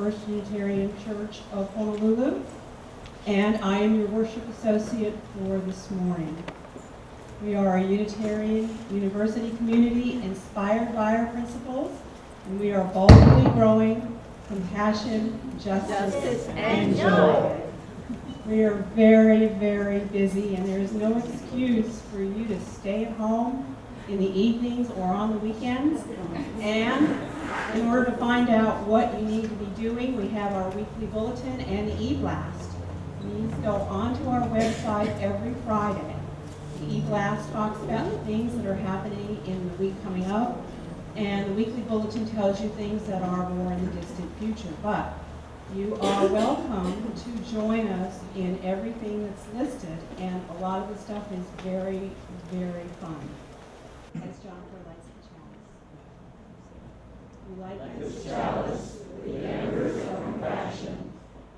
First Unitarian Church of Honolulu, and I am your worship associate for this morning. We are a Unitarian University community inspired by our principles, and we are boldly growing compassion, justice, and joy. We are very, very busy, and there is no excuse for you to stay at home in the evenings or on the weekends. And in order to find out what you need to be doing, we have our weekly bulletin and the e-blast. Please go onto our website every Friday. The e-blast talks about the things that are happening in the week coming up, and the weekly bulletin tells you things that are more in the distant future. But you are welcome to join us in everything that's listed, and a lot of the stuff is very, very fun. As Jonipher lights the chalice. We light this chalice with the embers of compassion.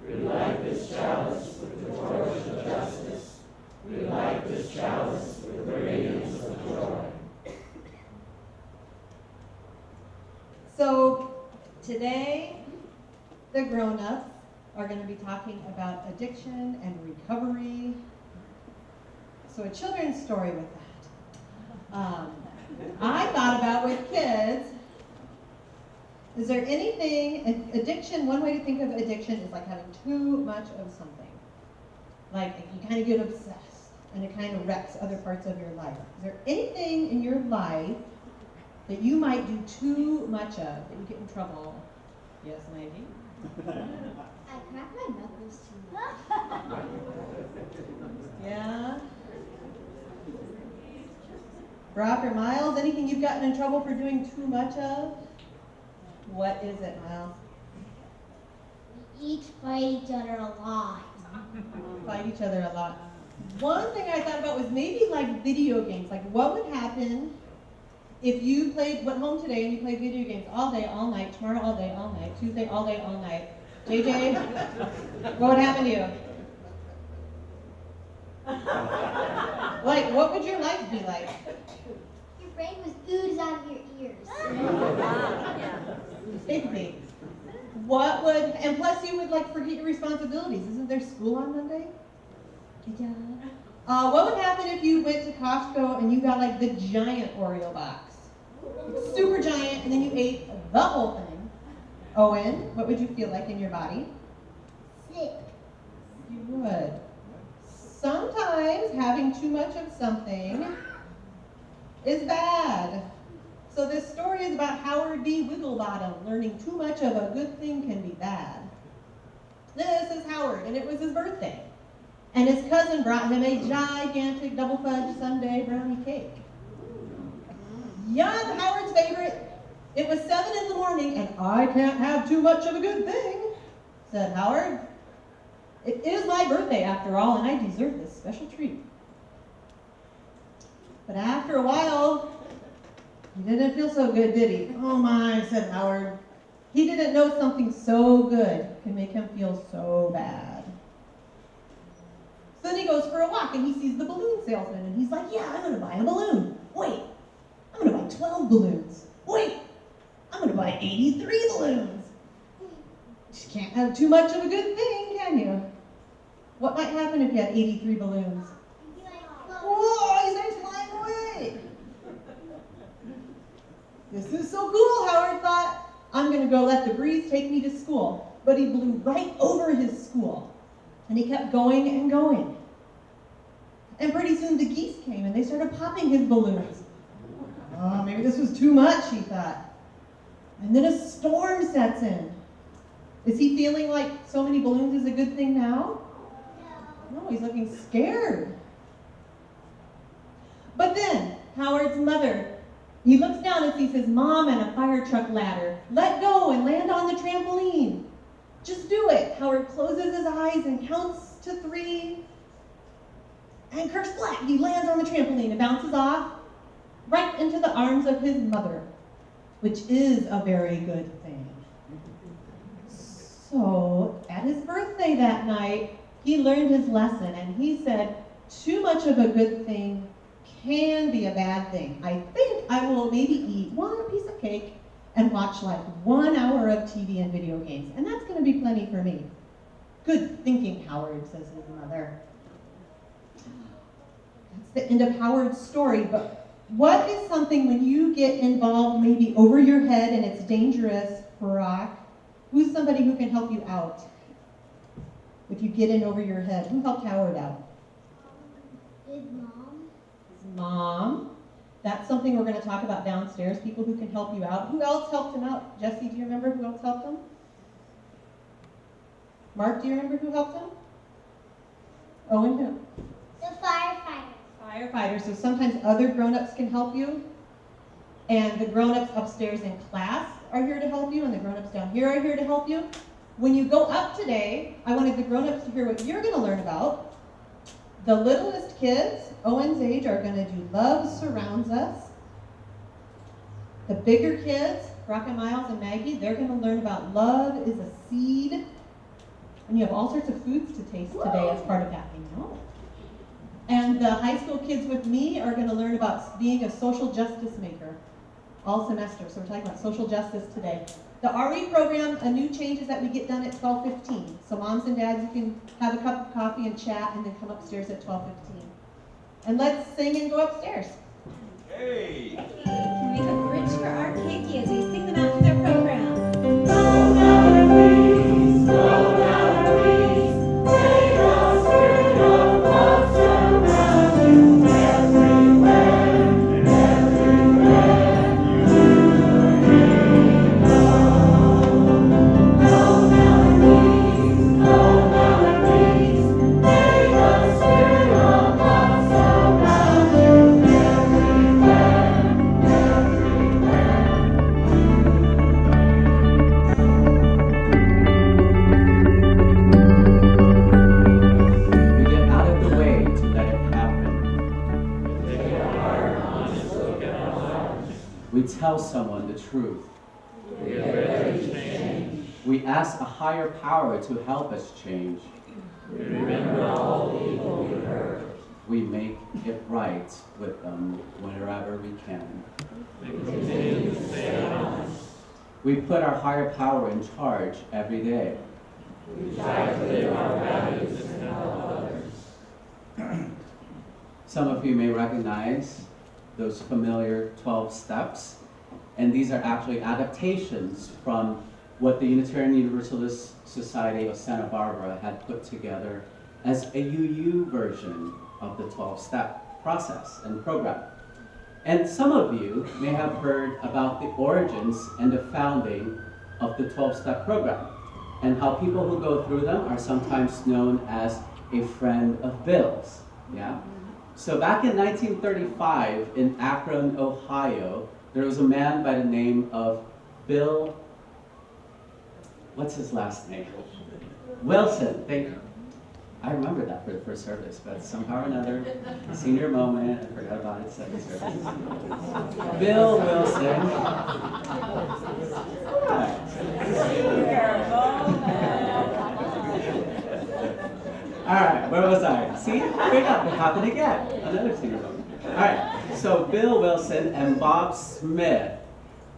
We light this chalice with the torch of justice. We light this chalice with the radiance of joy. So today, the grown-ups are going to be talking about addiction and recovery. So a children's story with that. I thought about with kids, is there anything, addiction, one way to think of addiction is like having too much of something. Like you kind of get obsessed and it kind of wrecks other parts of your life. Is there anything in your life that you might do too much of, that you get in trouble? Yes, Maggie? I crack my knuckles too much. Yeah? Brock or Miles, anything you've gotten in trouble for doing too much of? What is it, Miles? We each fight each other a lot. Fight each other a lot. One thing I thought about was maybe like video games. Like what would happen if you went home today and you played video games all day, all night, tomorrow all day, all night, Tuesday all day, all night? JJ, what would happen to you? Like, what would your life be like? Your brain was oozed out of your ears. Maybe. What would, and plus you would like forget your responsibilities. Isn't there school on Monday? Yeah. What would happen if you went to Costco and you got like the giant Oreo box? Super giant, and then you ate the whole thing. Owen, what would you feel like in your body? Sick. You would. Sometimes having too much of something is bad. So this story is about Howard B. Wigglebottom learning too much of a good thing can be bad. This is Howard, and it was his birthday. And his cousin brought him a gigantic double fudge sundae brownie cake. Yum, Howard's favorite. It was 7 in the morning, and I can't have too much of a good thing, said Howard. It is my birthday after all, and I deserve this special treat. But after a while, he didn't feel so good, did he? Oh my, said Howard. He didn't know something so good can make him feel so bad. So then he goes for a walk and he sees the balloon salesman and he's like, yeah, I'm going to buy a balloon. Wait, I'm going to buy 12 balloons. Wait, I'm going to buy 83 balloons. You can't have too much of a good thing, can you? What might happen if you had 83 balloons? Whoa, he starts flying away. This is so cool, Howard thought. I'm going to go let the breeze take me to school. But he blew right over his school. And he kept going and going. And pretty soon the geese came and they started popping his balloons. Oh, maybe this was too much, he thought. And then a storm sets in. Is he feeling like so many balloons is a good thing now? No, he's looking scared. But then, Howard's mother, he looks down and sees his mom and a fire truck ladder. Let go and land on the trampoline. Just do it. Howard closes his eyes and counts to 3. And kersplat, he lands on the trampoline and bounces off right into the arms of his mother, which is a very good thing. So, at his birthday that night, he learned his lesson and he said, too much of a good thing can be a bad thing. I think I will maybe eat one piece of cake and watch like 1 hour of TV and video games. And that's going to be plenty for me. Good thinking, Howard, says his mother. That's the end of Howard's story, but what is something when you get involved maybe over your head and it's dangerous, Barack? Who's somebody who can help you out? If you get in over your head, who helped Howard out? His mom. His mom. That's something we're going to talk about downstairs, people who can help you out. Who else helped him out? Jesse, do you remember who else helped him? Mark, do you remember who helped him? Owen, who? The firefighter. Firefighters. So sometimes other grown-ups can help you. And the grown-ups upstairs in class are here to help you, and the grown-ups down here are here to help you. When you go up today, I wanted the grown-ups to hear what you're going to learn about. The littlest kids, Owen's age, are going to do Love Surrounds Us. The bigger kids, Brock and Miles and Maggie, they're going to learn about Love is a Seed. And you have all sorts of foods to taste today as part of that, I know. And the high school kids with me are going to learn about being a social justice maker all semester. So we're talking about social justice today. The RE program, a new change is that we get done at 12:15. So moms and dads, you can have a cup of coffee and chat and then come upstairs at 12:15. And let's sing and go upstairs. Hey! Can we make a bridge for our Kiki as we sing them out to their program? Tell someone the truth. We ask a higher power to help us change. We remember all the evil we heard. We make it right with them wherever we can. We put our higher power in charge every day. We try to live our values and help others. Some of you may recognize those familiar 12 steps. And these are actually adaptations from what the Unitarian Universalist Society of Santa Barbara had put together as a UU version of the 12-step process and program. And some of you may have heard about the origins and the founding of the 12-step program and how people who go through them are sometimes known as a friend of Bill's. Yeah? So back in 1935 in Akron, Ohio, there was a man by the name of Bill, what's his last name? Wilson, thank you. I remember that for the first service, but somehow or another, senior moment, I forgot about it, second service. Bill Wilson. All right, where was I? See, it happened again, another senior moment. All right, so Bill Wilson and Bob Smith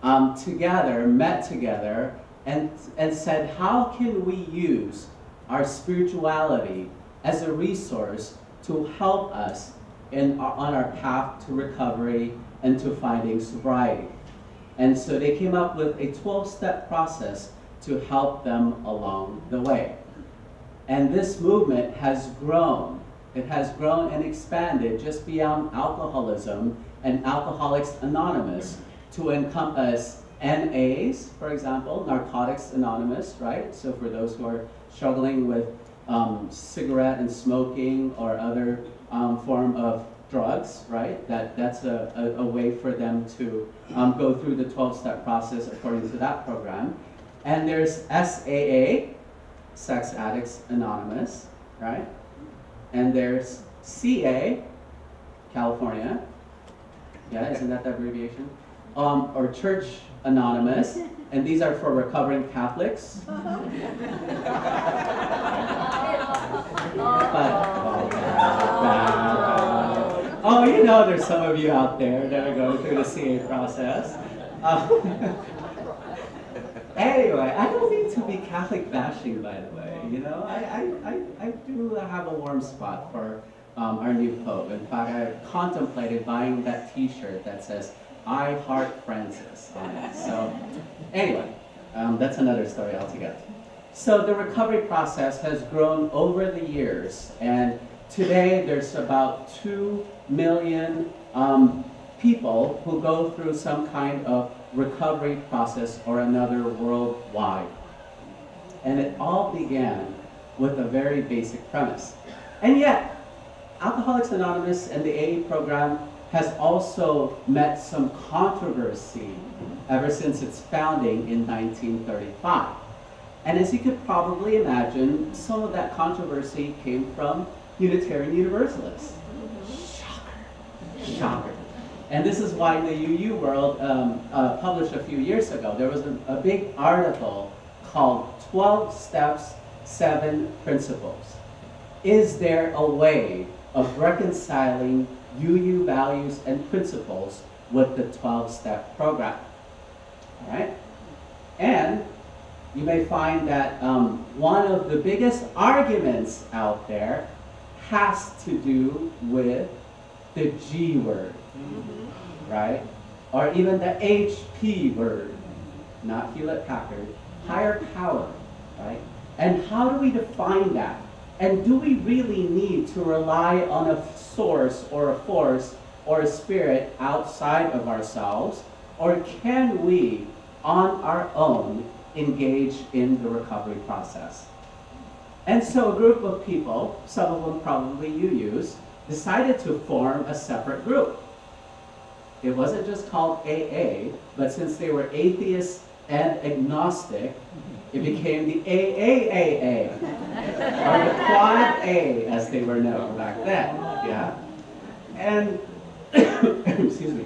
met together and said, how can we use our spirituality as a resource to help us on our path to recovery and to finding sobriety? And so they came up with a 12-step process to help them along the way. And this movement has grown. It has grown and expanded just beyond alcoholism and Alcoholics Anonymous to encompass NAs, for example, Narcotics Anonymous, right? So for those who are struggling with cigarette and smoking or other form of drugs, right? That's a way for them to go through the 12-step process according to that program. And there's SAA, Sex Addicts Anonymous, right? And there's CA, California. Yeah, isn't that the abbreviation? Or Church Anonymous, and these are for recovering Catholics. Oh, you know there's some of you out there that are going through the CA process. Anyway, I don't mean to be Catholic bashing, by the way. You know, I do have a warm spot for our new Pope. In fact, I contemplated buying that T-shirt that says, "I Heart Francis" on it. So, anyway, that's another story altogether. So the recovery process has grown over the years, and today there's about 2 million people who go through some kind of recovery process or another worldwide. And it all began with a very basic premise. And yet, Alcoholics Anonymous and the AA program has also met some controversy ever since its founding in 1935. And as you could probably imagine, some of that controversy came from Unitarian Universalists. Shocker. Shocker. And this is why the UU World published a few years ago. There was a big article called 12 Steps, 7 Principles. Is there a way of reconciling UU values and principles with the 12-step program? All right? And you may find that one of the biggest arguments out there has to do with the G word, right? Or even the HP word, not Hewlett-Packard, higher power, right? And how do we define that? And do we really need to rely on a source or a force or a spirit outside of ourselves? Or can we, on our own, engage in the recovery process? And so a group of people, some of them probably you use, decided to form a separate group. It wasn't just called AA, but since they were atheists and agnostic, it became the AAAA, or the Quad A, as they were known back then. Yeah, and excuse me.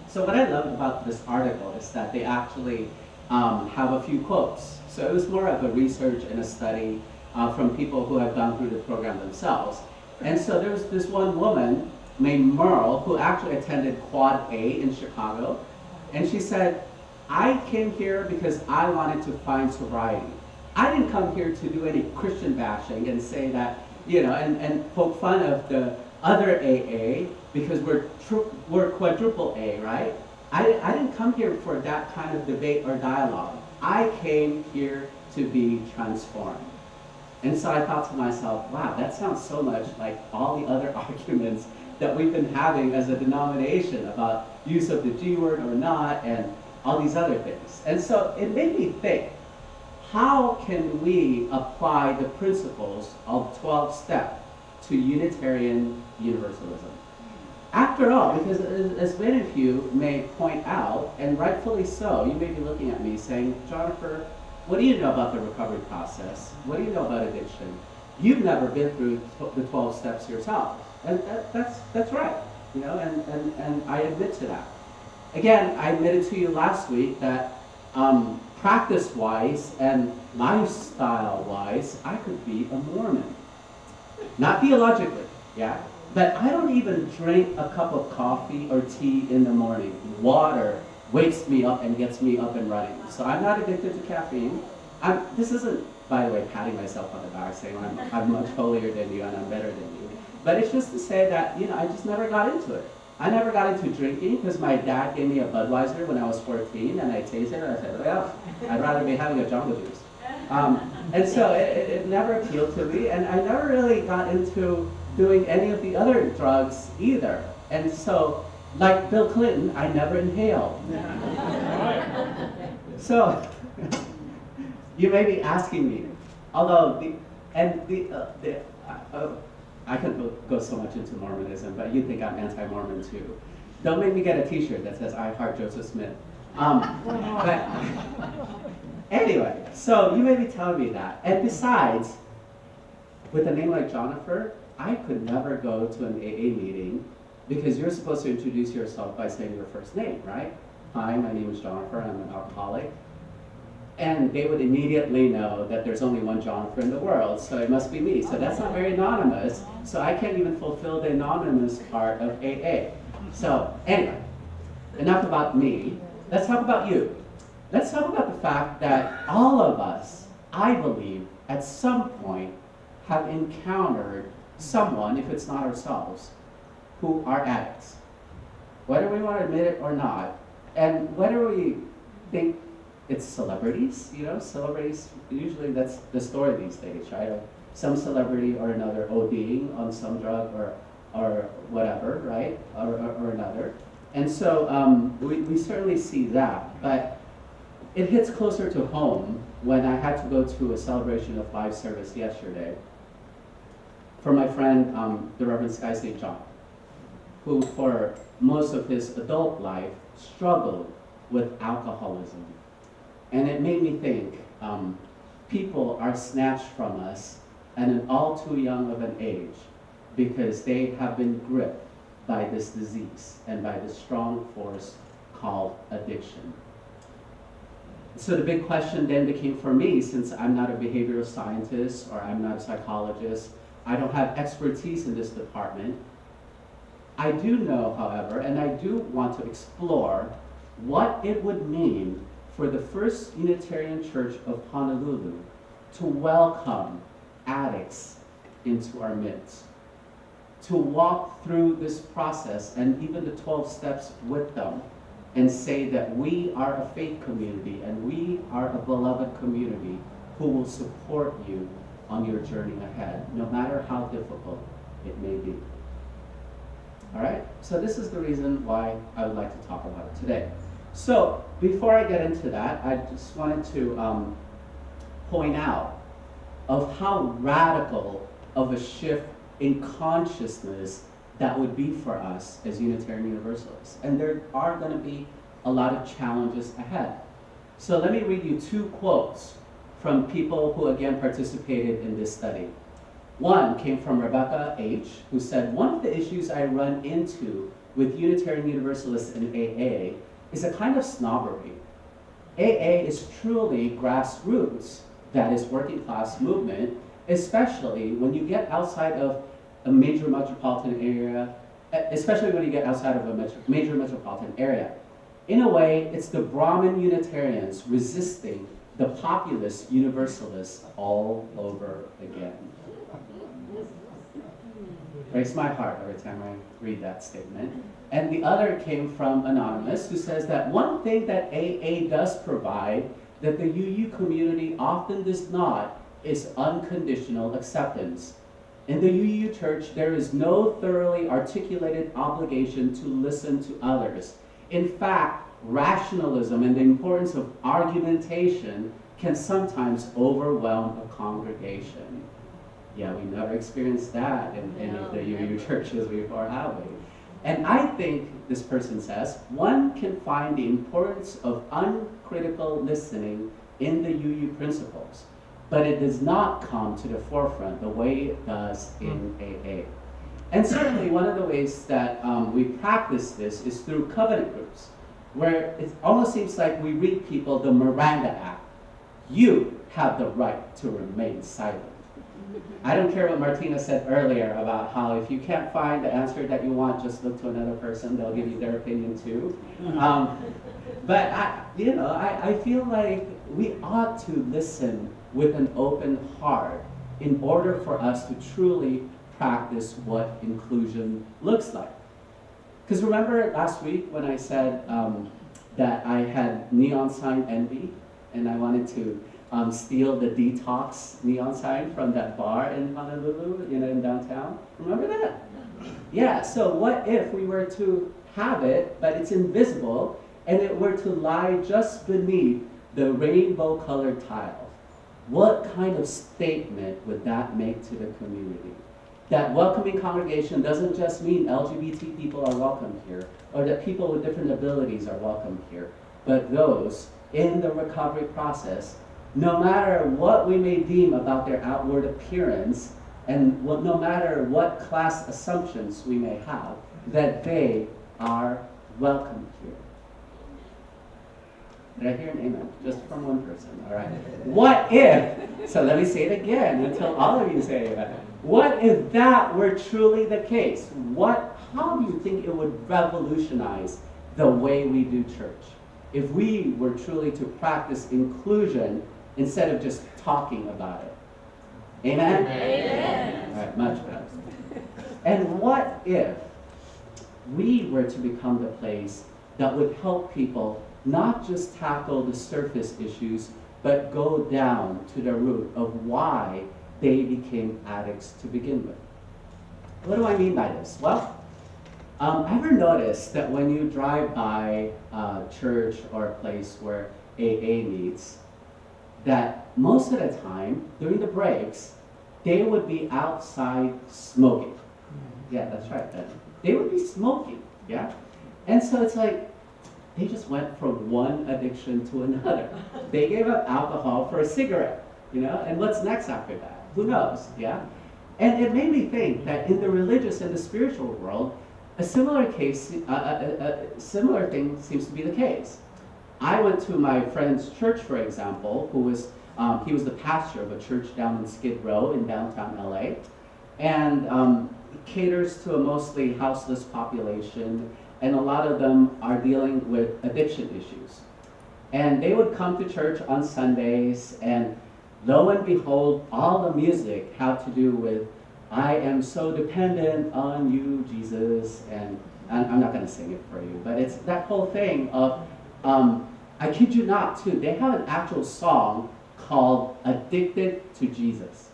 So what I love about this article is that they actually have a few quotes. So it was more of a research and a study from people who have gone through the program themselves. And so there was this one woman named Merle who actually attended Quad A in Chicago. And she said, "I came here because I wanted to find sobriety. I didn't come here to do any Christian bashing and say that, you know, and poke fun of the other AA because we're quadruple A, right? I didn't come here for that kind of debate or dialogue. I came here to be transformed." And so I thought to myself, wow, that sounds so much like all the other arguments that we've been having as a denomination about use of the G word or not, and all these other things. And so it made me think, how can we apply the principles of 12 Step to Unitarian Universalism? After all, because as many of you may point out, and rightfully so, you may be looking at me saying, "Jonipher, what do you know about the recovery process? What do you know about addiction? You've never been through the 12 steps yourself." And that's right, you know, and I admit to that. Again, I admitted to you last week that practice-wise and lifestyle-wise, I could be a Mormon. Not theologically, yeah? But I don't even drink a cup of coffee or tea in the morning. Water wakes me up and gets me up and running. So I'm not addicted to caffeine. This isn't, by the way, patting myself on the back saying I'm much holier than you and I'm better than you. But it's just to say that, you know, I just never got into it. I never got into drinking because my dad gave me a Budweiser when I was 14 and I tasted it and I said, well, I'd rather be having a Jungle Juice. And so it never appealed to me, and I never really got into doing any of the other drugs either. And so, like Bill Clinton, I never inhaled. So, you may be asking me, although I could go so much into Mormonism, but you think I'm anti-Mormon too. Don't make me get a T-shirt that says "I heart Joseph Smith." But anyway, so you may be telling me that. And besides, with a name like Jonipher, I could never go to an AA meeting because you're supposed to introduce yourself by saying your first name, right? "Hi, my name is Jonipher, I'm an alcoholic." And they would immediately know that there's only one Jonipher in the world, so it must be me. So that's not very anonymous, so I can't even fulfill the anonymous part of AA. So anyway, enough about me. Let's talk about you. let's talk about the fact that all of us, I believe, at some point have encountered someone, if it's not ourselves, who are addicts. Whether we want to admit it or not, and whether we think it's celebrities, celebrities, usually that's the story these days, right? Of some celebrity or another ODing on some drug or whatever, right? Or another. And so we certainly see that, but it hits closer to home when I had to go to a celebration of life service yesterday for my friend, the Reverend Sky St. John, who for most of his adult life struggled with alcoholism. And it made me think, people are snatched from us at an all too young of an age because they have been gripped by this disease and by this strong force called addiction. So the big question then became for me, since I'm not a behavioral scientist or I'm not a psychologist, I don't have expertise in this department. I do know, however, and I do want to explore what it would mean for the First Unitarian Church of Honolulu to welcome addicts into our midst, to walk through this process and even the 12 steps with them and say that we are a faith community and we are a beloved community who will support you on your journey ahead, no matter how difficult it may be. All right, so this is the reason why I would like to talk about it today. So before I get into that, I just wanted to point out of how radical of a shift in consciousness that would be for us as Unitarian Universalists. And there are going to be a lot of challenges ahead. So let me read you two quotes from people who again participated in this study. One came from Rebecca H., who said, "One of the issues I run into with Unitarian Universalists in AA is a kind of snobbery. AA is truly grassroots, that is working class movement, especially when you get outside of a major metropolitan area, especially when you get outside of a major metropolitan area. In a way, it's the Brahmin Unitarians resisting the populist Universalists all over again." Breaks my heart every time I read that statement. And the other came from Anonymous, who says that one thing that AA does provide that the UU community often does not is unconditional acceptance. In the UU Church, there is no thoroughly articulated obligation to listen to others. In fact, rationalism and the importance of argumentation can sometimes overwhelm a congregation. Yeah, we never experienced that in any of the UU churches before, have we? And I think, this person says, one can find the importance of uncritical listening in the UU principles, but it does not come to the forefront the way it does in AA. And certainly one of the ways that we practice this is through covenant groups, where it almost seems like we read people the Miranda Act. You have the right to remain silent. I don't care what Martina said earlier about how if you can't find the answer that you want, just look to another person, they'll give you their opinion too. But I feel like we ought to listen with an open heart in order for us to truly practice what inclusion looks like. Because remember last week when I said that I had neon sign envy and I wanted to steal the detox neon sign from that bar in Honolulu, in downtown? Remember that? Yeah, so what if we were to have it, but it's invisible, and it were to lie just beneath the rainbow-colored tile? What kind of statement would that make to the community? That welcoming congregation doesn't just mean LGBT people are welcome here, or that people with different abilities are welcome here, but those in the recovery process, no matter what we may deem about their outward appearance, and no matter what class assumptions we may have, that they are welcome here. Did I hear an amen? Just from one person, all right. What if, so let me say it again until all of you say amen. What if that were truly the case? How do you think it would revolutionize the way we do church? if we were truly to practice inclusion instead of just talking about it. Amen? Amen. All right, much better. And what if we were to become the place that would help people not just tackle the surface issues, but go down to the root of why they became addicts to begin with? What do I mean by this? Well, ever notice that when you drive by a church or a place where AA meets, that most of the time, during the breaks, they would be outside smoking. Yeah, that's right. They would be smoking, yeah? And so it's like, they just went from one addiction to another. They gave up alcohol for a cigarette, and what's next after that? Who knows, yeah? And it made me think that in the religious and the spiritual world, a similar thing seems to be the case. I went to my friend's church, for example, he was the pastor of a church down in Skid Row in downtown LA, and caters to a mostly houseless population, and a lot of them are dealing with addiction issues. And they would come to church on Sundays, and lo and behold, all the music had to do with, I am so dependent on you, Jesus, and I'm not going to sing it for you, but it's that whole thing of, I kid you not too, they have an actual song called Addicted to Jesus.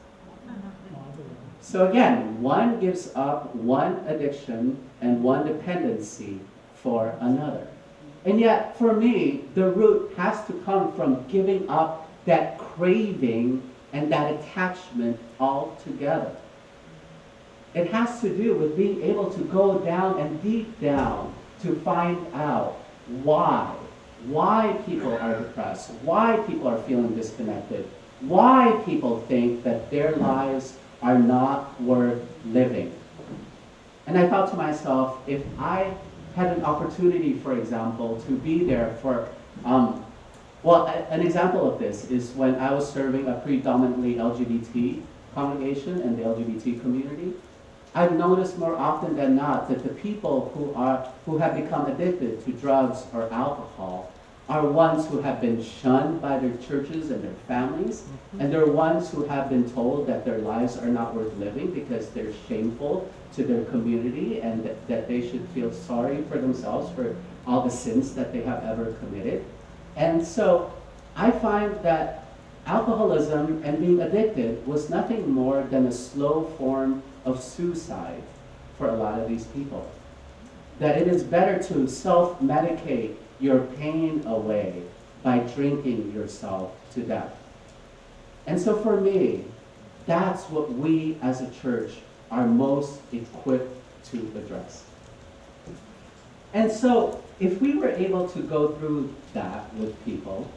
So again, one gives up one addiction and one dependency for another. And yet, for me, the root has to come from giving up that craving and that attachment altogether. It has to do with being able to go down and deep down to find out why people are depressed, why people are feeling disconnected, why people think that their lives are not worth living. And I thought to myself, if I had an opportunity, for example, to be there for, an example of this is when I was serving a predominantly LGBT congregation and the LGBT community. I've noticed more often than not that the people who have become addicted to drugs or alcohol are ones who have been shunned by their churches and their families, and they're ones who have been told that their lives are not worth living because they're shameful to their community, and that they should feel sorry for themselves for all the sins that they have ever committed. And so I find that alcoholism and being addicted was nothing more than a slow form of suicide for a lot of these people. That it is better to self-medicate your pain away by drinking yourself to death. And so for me, that's what we as a church are most equipped to address. And so if we were able to go through that with people,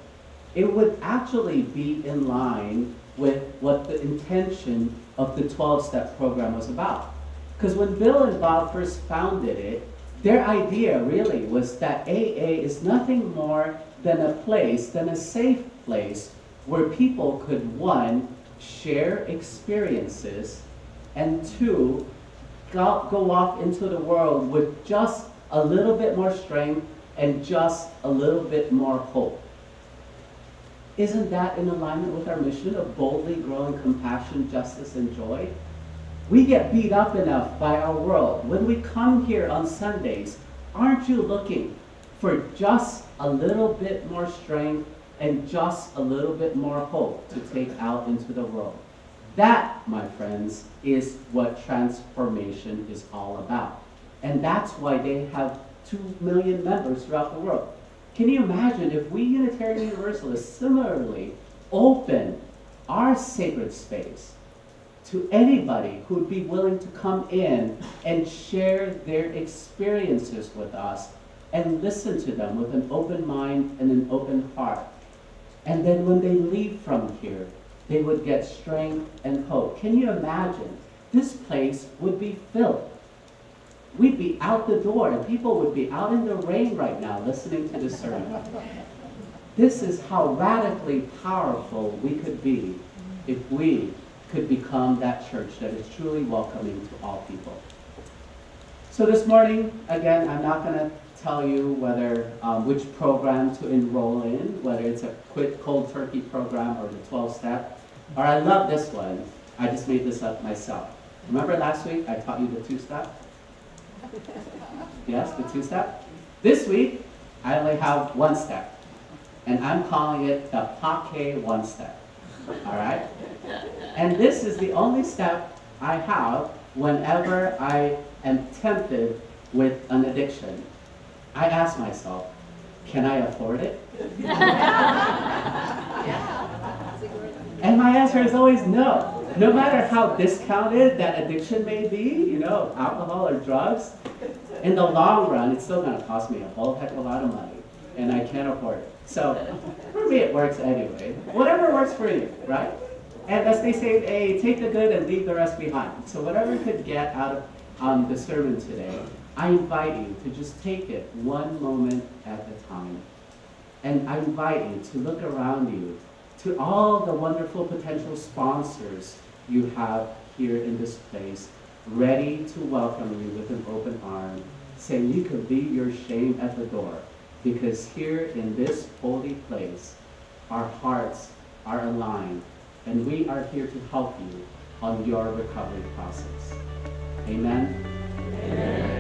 it would actually be in line with what the intention of the 12-step program was about. Because when Bill and Bob first founded it, their idea really was that AA is nothing more than a safe place where people could, one, share experiences, and two, go off into the world with just a little bit more strength and just a little bit more hope. Isn't that in alignment with our mission of boldly growing compassion, justice, and joy? We get beat up enough by our world. When we come here on Sundays, aren't you looking for just a little bit more strength and just a little bit more hope to take out into the world? That, my friends, is what transformation is all about. And that's why they have 2 million members throughout the world. Can you imagine if we Unitarian Universalists similarly open our sacred space to anybody who would be willing to come in and share their experiences with us and listen to them with an open mind and an open heart. And then when they leave from here, they would get strength and hope. Can you imagine? This place would be filled. We'd be out the door, and people would be out in the rain right now listening to this sermon. This is how radically powerful we could be if we could become that church that is truly welcoming to all people. So this morning, again, I'm not going to tell you whether which program to enroll in, whether it's a quit cold turkey program or the 12-step. Or I love this one. I just made this up myself. Remember last week I taught you the 2-step? Yes, the 2-step? This week I only have 1 step. And I'm calling it the Pake 1-step. All right? And this is the only step I have whenever I am tempted with an addiction. I ask myself, can I afford it? And my answer is always no. No matter how discounted that addiction may be, alcohol or drugs, in the long run, it's still going to cost me a whole heck of a lot of money, and I can't afford it. So for me, it works anyway. Whatever works for you, right? And as they say, hey, take the good and leave the rest behind. So whatever you could get out of the sermon today, I invite you to just take it one moment at a time. And I invite you to look around you, to all the wonderful potential sponsors you have here in this place, ready to welcome you with an open arm, saying you could leave your shame at the door, because here in this holy place, our hearts are aligned, and we are here to help you on your recovery process. Amen? Amen.